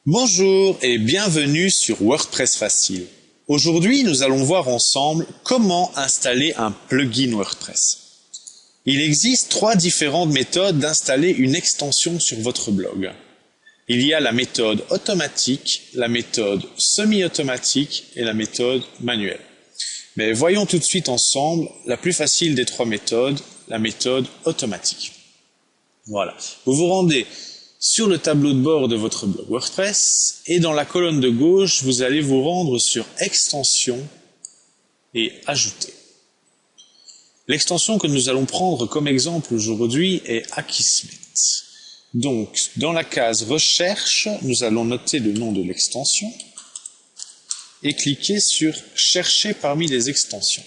Bonjour et bienvenue sur WordPress Facile. Aujourd'hui, nous allons voir ensemble comment installer un plugin WordPress. Il existe 3 différentes méthodes d'installer une extension sur votre blog. Il y a la méthode automatique, la méthode semi-automatique et la méthode manuelle. Mais voyons tout de suite ensemble la plus facile des 3 méthodes, la méthode automatique. Voilà, vous vous rendez sur le tableau de bord de votre blog WordPress et dans la colonne de gauche, vous allez vous rendre sur Extensions et Ajouter. L'extension que nous allons prendre comme exemple aujourd'hui est Akismet. Donc, dans la case Recherche, nous allons noter le nom de l'extension et cliquer sur Chercher parmi les extensions.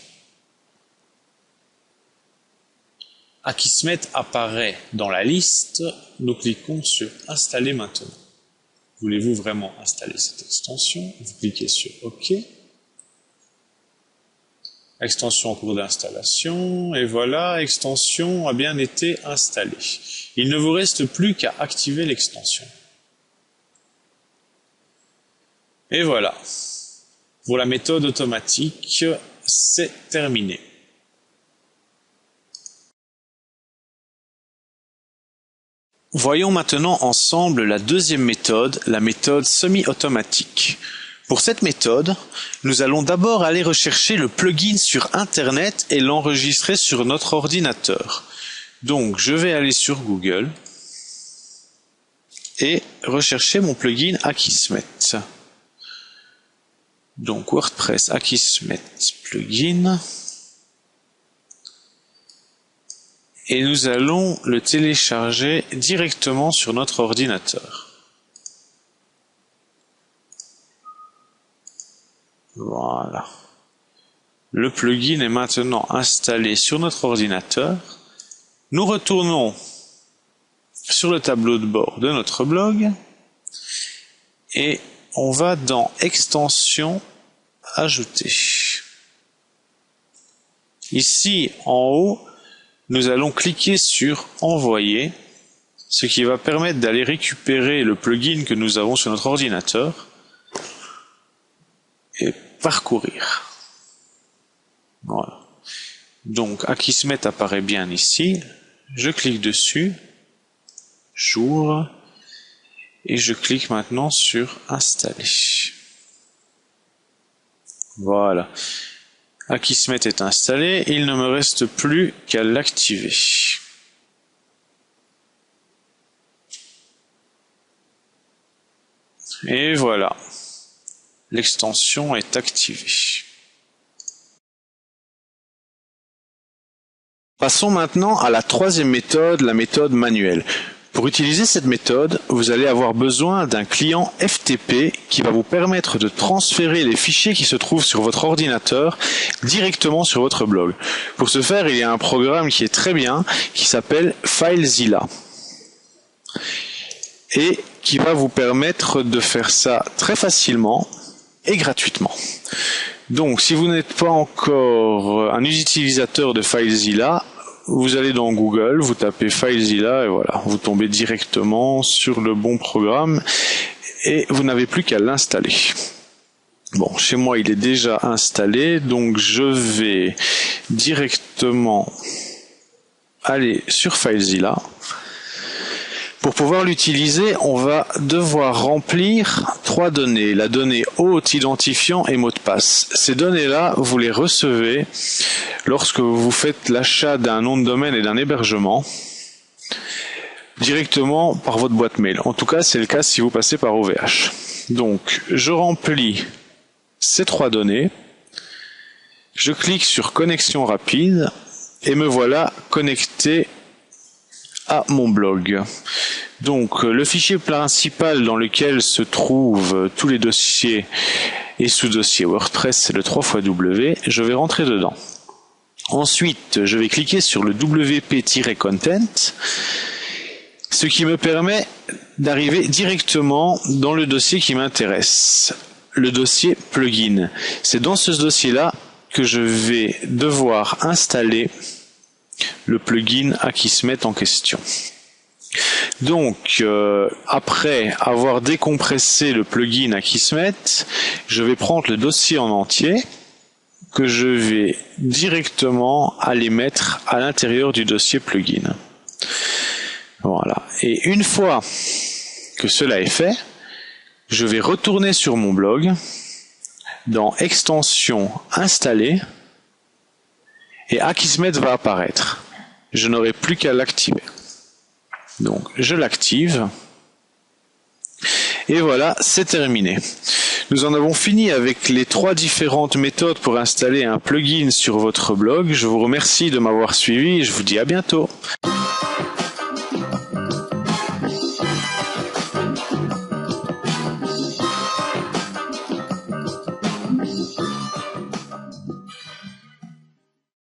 Akismet apparaît dans la liste, nous cliquons sur Installer maintenant. Voulez-vous vraiment installer cette extension? Vous cliquez sur OK. Extension en cours d'installation, et voilà, extension a bien été installée. Il ne vous reste plus qu'à activer l'extension. Et voilà, pour la méthode automatique, c'est terminé. Voyons maintenant ensemble la deuxième méthode, la méthode semi-automatique. Pour cette méthode, nous allons d'abord aller rechercher le plugin sur Internet et l'enregistrer sur notre ordinateur. Donc, je vais aller sur Google et rechercher mon plugin Akismet. Donc, WordPress Akismet plugin. Et nous allons le télécharger directement sur notre ordinateur. Voilà. Le plugin est maintenant installé sur notre ordinateur. Nous retournons sur le tableau de bord de notre blog et on va dans Extensions, Ajouter. Ici, en haut, nous allons cliquer sur Envoyer, ce qui va permettre d'aller récupérer le plugin que nous avons sur notre ordinateur et parcourir. Voilà. Donc Akismet apparaît bien ici. Je clique dessus, j'ouvre et je clique maintenant sur Installer. Voilà. Akismet est installé, il ne me reste plus qu'à l'activer. Et voilà, l'extension est activée. Passons maintenant à la troisième méthode, la méthode manuelle. Pour utiliser cette méthode, vous allez avoir besoin d'un client FTP qui va vous permettre de transférer les fichiers qui se trouvent sur votre ordinateur directement sur votre blog. Pour ce faire, il y a un programme qui est très bien, qui s'appelle FileZilla et qui va vous permettre de faire ça très facilement et gratuitement. Donc, si vous n'êtes pas encore un utilisateur de FileZilla, vous allez dans Google, vous tapez FileZilla et voilà, vous tombez directement sur le bon programme et vous n'avez plus qu'à l'installer. Bon, chez moi il est déjà installé, donc je vais directement aller sur FileZilla. Pour pouvoir l'utiliser, on va devoir remplir 3 données, la donnée hôte, identifiant et mot de passe. Ces données-là, vous les recevez lorsque vous faites l'achat d'un nom de domaine et d'un hébergement directement par votre boîte mail. En tout cas, c'est le cas si vous passez par OVH. Donc, je remplis ces 3 données, je clique sur connexion rapide et me voilà connecté à mon blog. Donc le fichier principal dans lequel se trouvent tous les dossiers et sous-dossiers WordPress, c'est le 3xW. Je vais rentrer dedans. Ensuite, je vais cliquer sur le WP-content, ce qui me permet d'arriver directement dans le dossier qui m'intéresse, le dossier plugin. C'est dans ce dossier-là que je vais devoir installer le plugin Akismet en question. Donc, après avoir décompressé le plugin Akismet, je vais prendre le dossier en entier que je vais directement aller mettre à l'intérieur du dossier plugin. Voilà. Et une fois que cela est fait, je vais retourner sur mon blog, dans Extension installée, et Akismet va apparaître. Je n'aurai plus qu'à l'activer. Donc, je l'active. Et voilà, c'est terminé. Nous en avons fini avec les 3 différentes méthodes pour installer un plugin sur votre blog. Je vous remercie de m'avoir suivi et je vous dis à bientôt.